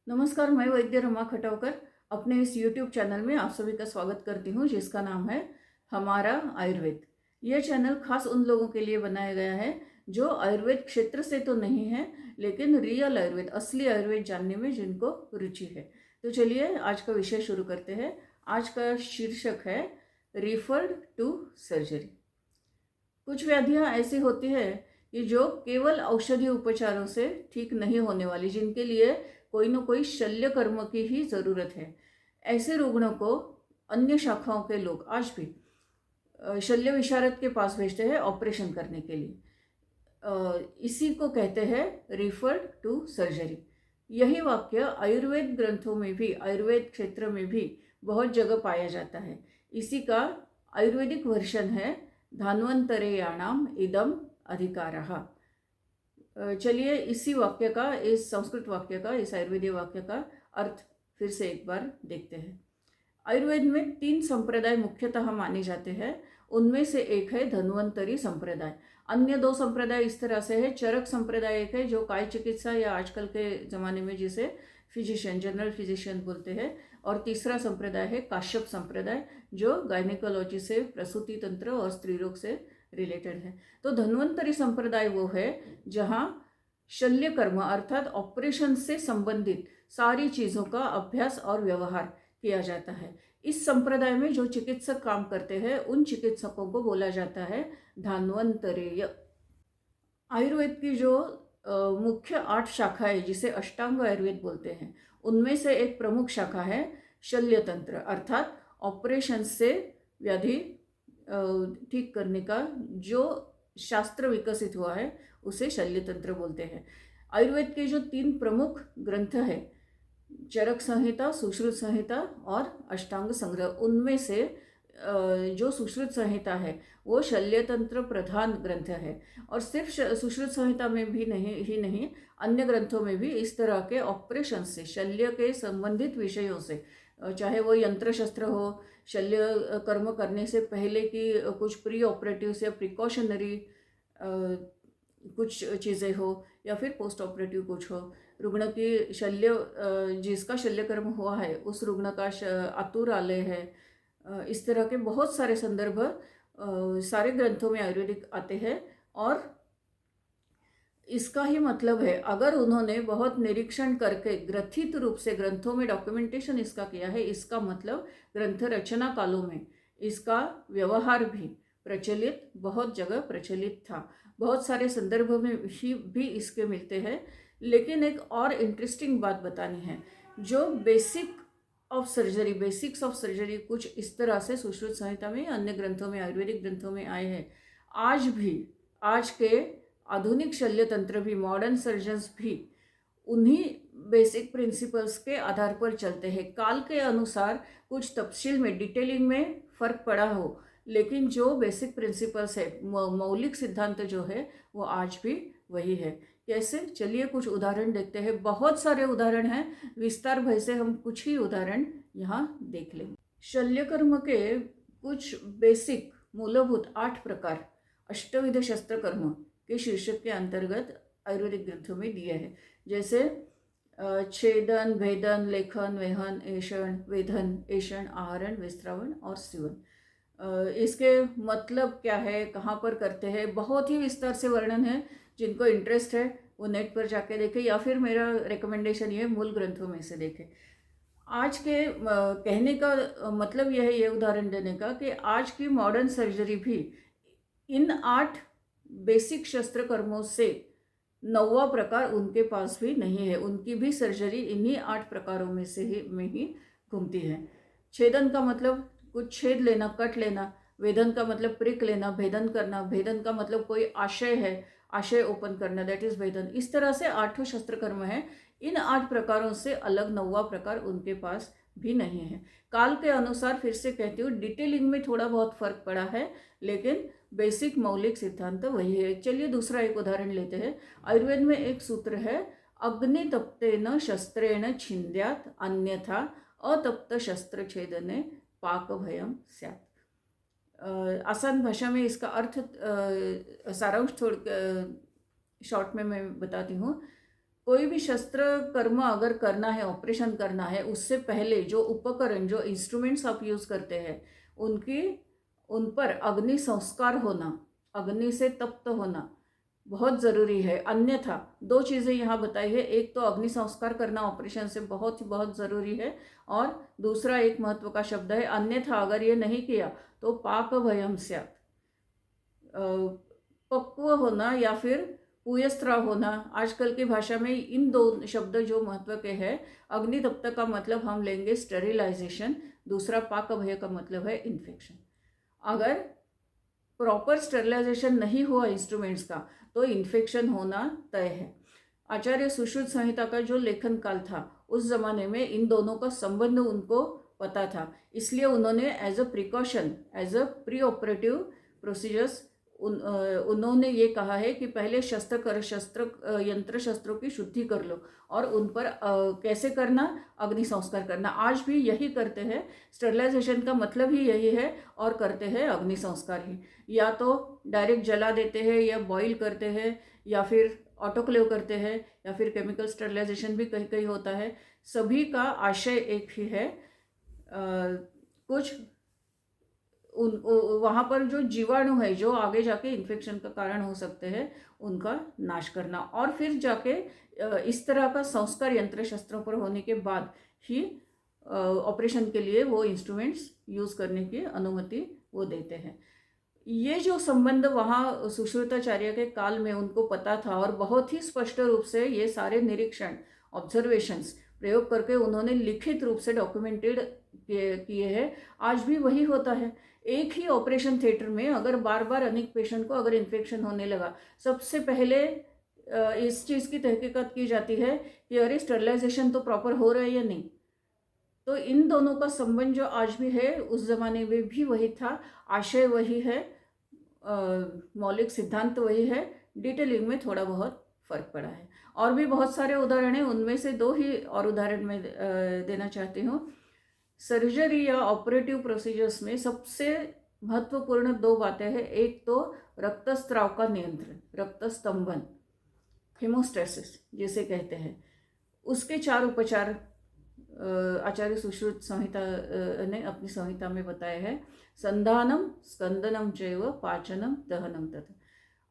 नमस्कार, मैं वैद्य रमा खटावकर अपने इस YouTube चैनल में आप सभी का स्वागत करती हूँ जिसका नाम है हमारा आयुर्वेद। यह चैनल खास उन लोगों के लिए बनाया गया है जो आयुर्वेद क्षेत्र से तो नहीं है लेकिन रियल आयुर्वेद, असली आयुर्वेद जानने में जिनको रुचि है। तो चलिए आज का विषय शुरू करते हैं। आज का शीर्षक है रिफर्ड टू सर्जरी। कुछ व्याधियाँ ऐसी होती है कि जो केवल औषधि उपचारों से ठीक नहीं होने वाली, जिनके लिए कोई न कोई शल्य कर्म की ही ज़रूरत है। ऐसे रुग्णों को अन्य शाखाओं के लोग आज भी शल्य विशारद के पास भेजते हैं ऑपरेशन करने के लिए। इसी को कहते हैं रिफर्ड टू सर्जरी। यही वाक्य आयुर्वेद ग्रंथों में भी, आयुर्वेद क्षेत्र में भी बहुत जगह पाया जाता है। इसी का आयुर्वेदिक वर्षन है धान्वंतरेयाणाम इदम अधिकारः। चलिए इसी वाक्य का, इस संस्कृत वाक्य का, इस आयुर्वेदीय वाक्य का अर्थ फिर से एक बार देखते हैं। आयुर्वेद में 3 संप्रदाय मुख्यतः माने जाते हैं। उनमें से एक है धन्वंतरी संप्रदाय। अन्य 2 संप्रदाय इस तरह से है। चरक संप्रदाय एक है जो काय चिकित्सा या आजकल के ज़माने में जिसे फिजिशियन, जनरल फिजिशियन बोलते हैं। और तीसरा संप्रदाय है काश्यप संप्रदाय जो गायनेकोलॉजी से, प्रसूति तंत्र और स्त्री रोग से रिलेटेड है। तो धन्वंतरी संप्रदाय वो है जहाँ शल्य कर्म अर्थात ऑपरेशन से संबंधित सारी चीज़ों का अभ्यास और व्यवहार किया जाता है। इस संप्रदाय में जो चिकित्सक काम करते हैं उन चिकित्सकों को बोला जाता है धान्वंतरेय। आयुर्वेद की जो मुख्य 8 शाखाएं जिसे अष्टांग आयुर्वेद बोलते हैं, उनमें से एक प्रमुख शाखा है शल्य तंत्र अर्थात ऑपरेशन से व्याधि ठीक करने का जो शास्त्र विकसित हुआ है उसे शल्य तंत्र बोलते हैं। आयुर्वेद के जो 3 प्रमुख ग्रंथ है, चरक संहिता, सुश्रुत संहिता और अष्टांग संग्रह, उनमें से जो सुश्रुत संहिता है वो शल्य तंत्र प्रधान ग्रंथ है। और सिर्फ सुश्रुत संहिता में भी नहीं अन्य ग्रंथों में भी इस तरह के ऑपरेशन से, शल्य के संबंधित विषयों से, चाहे वो यंत्र शस्त्र हो, शल्य कर्म करने से पहले की कुछ प्री ऑपरेटिव या प्रिकॉशनरी कुछ चीज़ें हो या फिर पोस्ट ऑपरेटिव कुछ हो, रुग्ण की शल्य, जिसका शल्य कर्म हुआ है उस रुग्ण का आतुरालय है, इस तरह के बहुत सारे संदर्भ सारे ग्रंथों में आयुर्वेदिक आते हैं। और इसका ही मतलब है अगर उन्होंने बहुत निरीक्षण करके ग्रथित रूप से ग्रंथों में डॉक्यूमेंटेशन इसका किया है, इसका मतलब ग्रंथ रचना कालों में इसका व्यवहार भी प्रचलित, बहुत जगह प्रचलित था। बहुत सारे संदर्भ में भी इसके मिलते हैं। लेकिन एक और इंटरेस्टिंग बात बतानी है, जो बेसिक्स ऑफ सर्जरी कुछ इस तरह से सुश्रुत संहिता में, अन्य ग्रंथों में, आयुर्वेदिक ग्रंथों में आए हैं। आज भी, आज के आधुनिक शल्य तंत्र भी, मॉडर्न सर्जन्स भी उन्हीं बेसिक प्रिंसिपल्स के आधार पर चलते हैं। काल के अनुसार कुछ तफसील में, डिटेलिंग में फ़र्क पड़ा हो, लेकिन जो बेसिक प्रिंसिपल्स है, मौलिक सिद्धांत जो है वो आज भी वही है। कैसे, चलिए कुछ उदाहरण देखते हैं। बहुत सारे उदाहरण हैं, विस्तार भय से हम कुछ ही उदाहरण यहाँ देख लेंगे। शल्यकर्म के कुछ बेसिक मूलभूत 8 प्रकार अष्टविध शस्त्र कर्म के शीर्षक के अंतर्गत आयुर्वेदिक ग्रंथों में दिए हैं। जैसे छेदन, भेदन, लेखन, वेहन, ऐषण, वेधन, ऐषण, आहरण, विस्त्रावण और सीवन। इसके मतलब क्या है, कहाँ पर करते हैं, बहुत ही विस्तार से वर्णन है। जिनको इंटरेस्ट है वो नेट पर जाके देखें या फिर मेरा रिकमेंडेशन ये मूल ग्रंथों में से देखें। आज के कहने का मतलब यह है, ये उदाहरण देने का, कि आज की मॉडर्न सर्जरी भी इन 8 बेसिक शस्त्र कर्मों से 9वां प्रकार उनके पास भी नहीं है। उनकी भी सर्जरी इन्हीं 8 प्रकारों में ही घूमती है। छेदन का मतलब कुछ छेद लेना, कट लेना। वेदन का मतलब प्रिक लेना, भेदन करना। भेदन का मतलब कोई आशय है, आशय ओपन करना, दैट इज भेदन। इस तरह से 8 शस्त्र कर्म है। इन 8 प्रकारों से अलग 9वां प्रकार उनके पास भी नहीं है। काल के अनुसार फिर से कहती हूँ, डिटेलिंग में थोड़ा बहुत फर्क पड़ा है, लेकिन बेसिक मौलिक सिद्धांत तो वही है। चलिए दूसरा एक उदाहरण लेते हैं। आयुर्वेद में एक सूत्र है, अग्नितप्तेन शस्त्रेण छिन्द्यात् अन्यथा अतप्त शस्त्र छेदने पाक भयम स्यात्। आसान भाषा में इसका अर्थ, सारांश थोड़ा शॉर्ट में मैं बताती हूँ। कोई भी शस्त्र कर्म अगर करना है, ऑपरेशन करना है, उससे पहले जो उपकरण, जो इंस्ट्रूमेंट्स आप यूज़ करते हैं, उनकी उन पर अग्नि संस्कार होना, अग्नि से तप्त होना बहुत ज़रूरी है। अन्यथा दो चीज़ें यहाँ बताई है, एक तो अग्नि संस्कार करना ऑपरेशन से बहुत ही बहुत ज़रूरी है, और दूसरा एक महत्व का शब्द है अन्यथा, अगर ये नहीं किया तो पाक भयम स्यात्, पक्व होना या फिर पुयस्त्राव होना। आजकल की भाषा में इन दो शब्द जो महत्व के हैं, अग्नि तप्त का मतलब हम लेंगे स्टेरिलाइजेशन, दूसरा पाक भय का मतलब है इन्फेक्शन। अगर प्रॉपर स्टेरिलाइजेशन नहीं हुआ इंस्ट्रूमेंट्स का तो इन्फेक्शन होना तय है। आचार्य सुश्रुत संहिता का जो लेखन काल था, उस जमाने में इन दोनों का संबंध उनको पता था, इसलिए उन्होंने as a precaution, as a pre operative procedures उन्होंने ये कहा है कि पहले यंत्र शस्त्रों की शुद्धि कर लो, और उन पर कैसे करना, अग्नि संस्कार करना। आज भी यही करते हैं, स्टेरिलाइजेशन का मतलब ही यही है, और करते हैं अग्नि संस्कार ही। या तो डायरेक्ट जला देते हैं, या बॉईल करते हैं, या फिर ऑटोक्लेव करते हैं, या फिर केमिकल स्टेरिलाइजेशन भी कहीं कहीं होता है। सभी का आशय एक ही है, कुछ वहाँ पर जो जीवाणु है जो आगे जाके इन्फेक्शन का कारण हो सकते हैं, उनका नाश करना, और फिर जाके इस तरह का संस्कार यंत्र शस्त्रों पर होने के बाद ही ऑपरेशन के लिए वो इंस्ट्रूमेंट्स यूज़ करने की अनुमति वो देते हैं। ये जो संबंध वहाँ सुश्रुताचार्य के काल में उनको पता था, और बहुत ही स्पष्ट रूप से ये सारे निरीक्षण, ऑब्जर्वेशंस प्रयोग करके उन्होंने लिखित रूप से डॉक्यूमेंटेड किए हैं। आज भी वही होता है। एक ही ऑपरेशन थिएटर में अगर बार बार अनेक पेशेंट को अगर इन्फेक्शन होने लगा, सबसे पहले इस चीज़ की तहकीकात की जाती है कि अरे स्टेरिलाइजेशन तो प्रॉपर हो रहा है या नहीं। तो इन दोनों का संबंध जो आज भी है, उस जमाने में भी वही था, आशय वही है, मौलिक सिद्धांत वही है, डिटेलिंग में थोड़ा बहुत फर्क पड़ा है। और भी बहुत सारे उदाहरण हैं, उनमें से दो ही और उदाहरण मैं देना चाहती हूँ। सर्जरी या ऑपरेटिव प्रोसीजर्स में सबसे महत्वपूर्ण दो बातें हैं। एक तो रक्तस्राव का नियंत्रण, रक्तस्तंभन, हेमोस्टेसिस जिसे कहते हैं, उसके 4 उपचार आचार्य सुश्रुत संहिता ने अपनी संहिता में बताया है। संधानम, स्कंदनम चैव, पाचनम, दहनम तथा।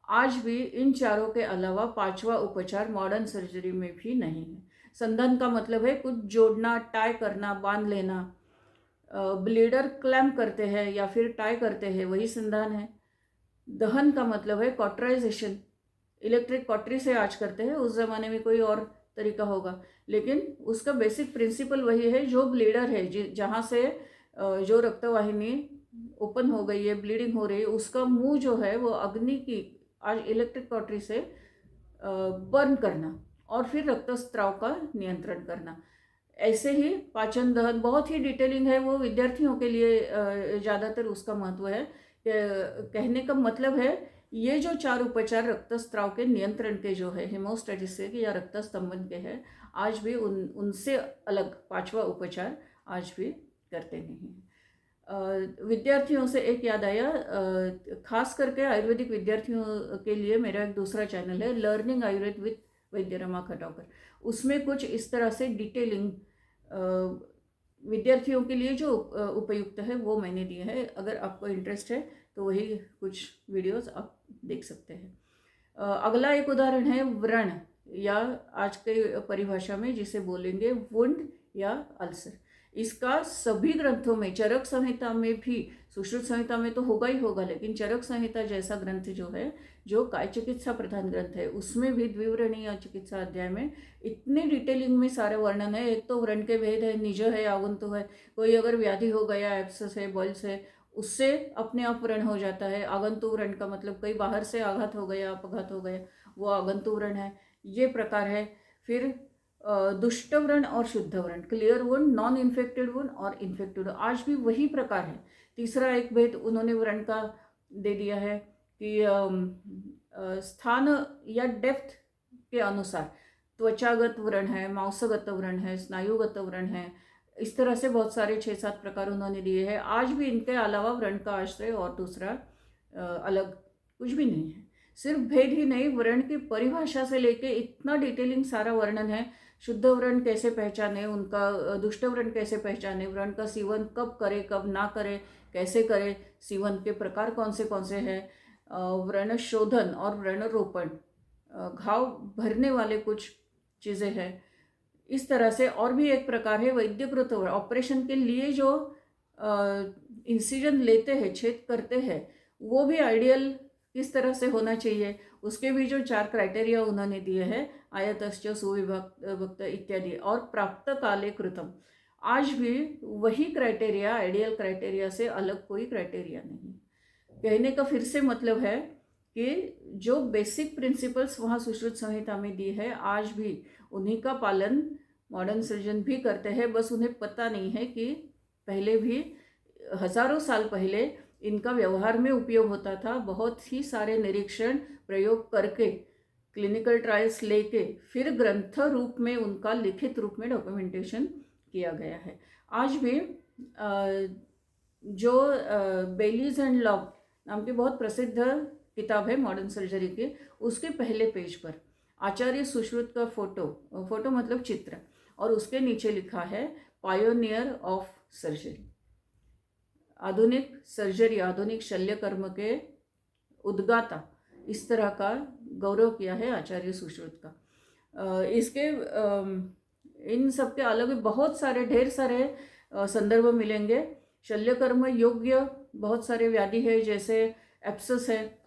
आज भी इन चारों के अलावा पांचवा उपचार मॉडर्न सर्जरी में भी नहीं है। संधान का मतलब है कुछ जोड़ना, टाई करना, बांध लेना। ब्लीडर क्लैम्प करते हैं या फिर टाई करते हैं, वही संधान है। दहन का मतलब है कॉटराइजेशन, इलेक्ट्रिक कॉटरी से आज करते हैं, उस जमाने में कोई और तरीका होगा, लेकिन उसका बेसिक प्रिंसिपल वही है। जो ब्लीडर है, जहाँ से जो रक्तवाहिनी ओपन हो गई है, ब्लीडिंग हो रही है, उसका मुंह जो है वो अग्नि की आज इलेक्ट्रिक कॉटरी से बर्न करना, और फिर रक्तस्राव का नियंत्रण करना। ऐसे ही पाचन दहन बहुत ही डिटेलिंग है, वो विद्यार्थियों के लिए ज़्यादातर उसका महत्व है। कहने का मतलब है, ये जो 4 उपचार रक्तस्राव के नियंत्रण के जो है, हेमोस्टेसिस के या रक्तस्तंभन के हैं, आज भी उनसे अलग 5वां उपचार आज भी करते नहीं हैं। विद्यार्थियों से एक याद आया, खास करके आयुर्वेदिक विद्यार्थियों के लिए मेरा एक दूसरा चैनल है, लर्निंग आयुर्वेद विद वैद्य रमा खटावकर। उसमें कुछ इस तरह से डिटेलिंग विद्यार्थियों के लिए जो उपयुक्त है वो मैंने दिए हैं। अगर आपको इंटरेस्ट है तो वही कुछ वीडियोस आप देख सकते हैं। अगला एक उदाहरण है व्रण, या आज के परिभाषा में जिसे बोलेंगे वुंड या अल्सर। इसका सभी ग्रंथों में, चरक संहिता में भी, सुश्रुत संहिता में तो होगा ही होगा, लेकिन चरक संहिता जैसा ग्रंथ जो है, जो काय चिकित्सा प्रधान ग्रंथ है, उसमें भी द्विव्रणीय चिकित्सा अध्याय में इतने डिटेलिंग में सारे वर्णन है। एक तो व्रण के भेद है, निज है, आगंतु है। कोई अगर व्याधि हो गया, एब्सेस है, बॉल्स है, उससे अपने आप व्रण हो जाता है। आगंतु व्रण का मतलब कहीं बाहर से आघात हो गया, अपघात हो गया, वो आगंतु व्रण है। ये प्रकार है। फिर दुष्ट व्रण और शुद्ध व्रण, clear wound, non infected wound और इन्फेक्टेड, आज भी वही प्रकार है। तीसरा एक भेद उन्होंने व्रण का दे दिया है कि स्थान या डेप्थ के अनुसार त्वचागत व्रण है, मांसगत व्रण है, स्नायुगत व्रण है। इस तरह से बहुत सारे 6-7 प्रकार उन्होंने दिए हैं। आज भी इनके अलावा व्रण का आश्रय और दूसरा अलग कुछ भी नहीं है। सिर्फ भेद ही नहीं, वर्ण की परिभाषा से लेके इतना डिटेलिंग सारा वर्णन है। शुद्ध वर्ण कैसे पहचाने, उनका दुष्ट वर्ण कैसे पहचाने, वर्ण का सीवन कब करे कब ना करे, कैसे करे, सीवन के प्रकार कौन से हैं, वर्ण शोधन और वर्ण रोपण, घाव भरने वाले कुछ चीज़ें हैं। इस तरह से और भी एक प्रकार है वैद्यकृत वर्ण, ऑपरेशन के लिए जो इंसिजन लेते हैं, छेद करते हैं, वो भी आइडियल किस तरह से होना चाहिए, उसके भी जो 4 क्राइटेरिया उन्होंने दिए हैं, आयतश्च सुविभक्त इत्यादि, और प्राप्त काले कृतम। आज भी वही क्राइटेरिया, आइडियल क्राइटेरिया से अलग कोई क्राइटेरिया नहीं। कहने का फिर से मतलब है कि जो बेसिक प्रिंसिपल्स वहाँ सुश्रुत संहिता में दी है, आज भी उन्हीं का पालन मॉडर्न सर्जन भी करते हैं। बस उन्हें पता नहीं है कि पहले भी हजारों साल पहले इनका व्यवहार में उपयोग होता था। बहुत ही सारे निरीक्षण प्रयोग करके, क्लिनिकल ट्रायल्स लेके, फिर ग्रंथ रूप में उनका लिखित रूप में डॉक्यूमेंटेशन किया गया है। आज भी जो बेलीज एंड लॉब नाम की बहुत प्रसिद्ध किताब है मॉडर्न सर्जरी की, उसके पहले पेज पर आचार्य सुश्रुत का फोटो मतलब चित्र, और उसके नीचे लिखा है पायोनियर ऑफ सर्जरी, आधुनिक सर्जरी, आधुनिक शल्यकर्म के उद्गाता, इस तरह का गौरव किया है आचार्य सुश्रुत का। इसके इन सब के अलग बहुत सारे ढेर सारे संदर्भ मिलेंगे। शल्यकर्म योग्य बहुत सारे व्याधि है, जैसे एप्सस है,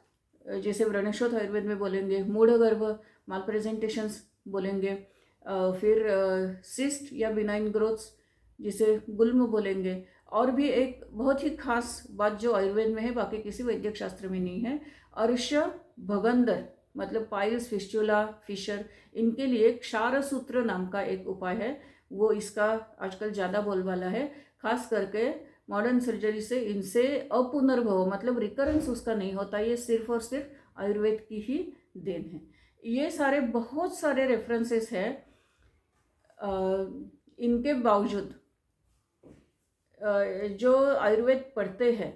जैसे व्रणशोथ आयुर्वेद में बोलेंगे, मूढ़ गर्भ माल प्रेजेंटेशंस बोलेंगे, फिर सिस्ट या बिनाइन ग्रोथ्स जिसे गुल्म बोलेंगे, और भी एक बहुत ही खास बात जो आयुर्वेद में है, बाकी किसी वैद्यक शास्त्र में नहीं है, अर्श भगंदर मतलब पाइल्स, फिस्टुला, फिशर, इनके लिए क्षार सूत्र नाम का एक उपाय है, वो इसका आजकल ज़्यादा बोलबाला है। खास करके मॉडर्न सर्जरी से इनसे अपुनर्भव मतलब रिकरेंस उसका नहीं होता, ये सिर्फ और सिर्फ आयुर्वेद की ही देन है। ये सारे बहुत सारे रेफरेंसेस हैं। इनके बावजूद जो आयुर्वेद पढ़ते हैं,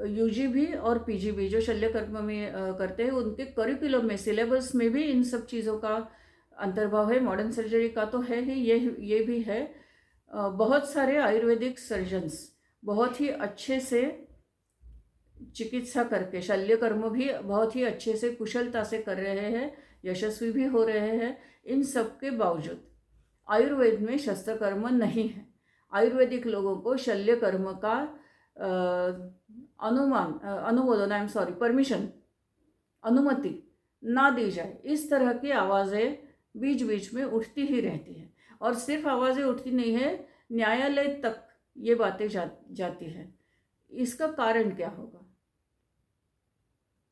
यूजी भी और पीजी भी, जो शल्यकर्म में करते हैं, उनके करिकुलम में, सिलेबस में भी इन सब चीज़ों का अंतर्भाव है। मॉडर्न सर्जरी का तो है ही, ये भी है। बहुत सारे आयुर्वेदिक सर्जन्स बहुत ही अच्छे से चिकित्सा करके, शल्यकर्म भी बहुत ही अच्छे से कुशलता से कर रहे हैं, यशस्वी भी हो रहे हैं। इन सब के बावजूद आयुर्वेद में शस्त्रकर्म नहीं है। आयुर्वेदिक लोगों को शल्यकर्म का परमिशन, अनुमति ना दी जाए, इस तरह की आवाज़ें बीच बीच में उठती ही रहती है। और सिर्फ आवाज़ें उठती नहीं है, न्यायालय तक ये बातें जाती है। इसका कारण क्या होगा,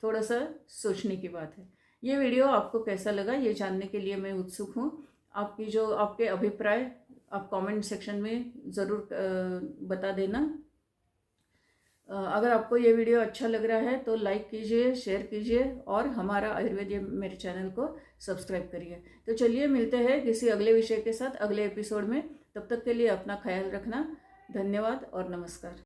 थोड़ा सा सोचने की बात है। ये वीडियो आपको कैसा लगा ये जानने के लिए मैं उत्सुक हूँ। आपके अभिप्राय आप कमेंट सेक्शन में ज़रूर बता देना। अगर आपको ये वीडियो अच्छा लग रहा है तो लाइक कीजिए, शेयर कीजिए, और हमारा आयुर्वेद मेरे चैनल को सब्सक्राइब करिए। तो चलिए मिलते हैं किसी अगले विषय के साथ अगले एपिसोड में। तब तक के लिए अपना ख्याल रखना। धन्यवाद और नमस्कार।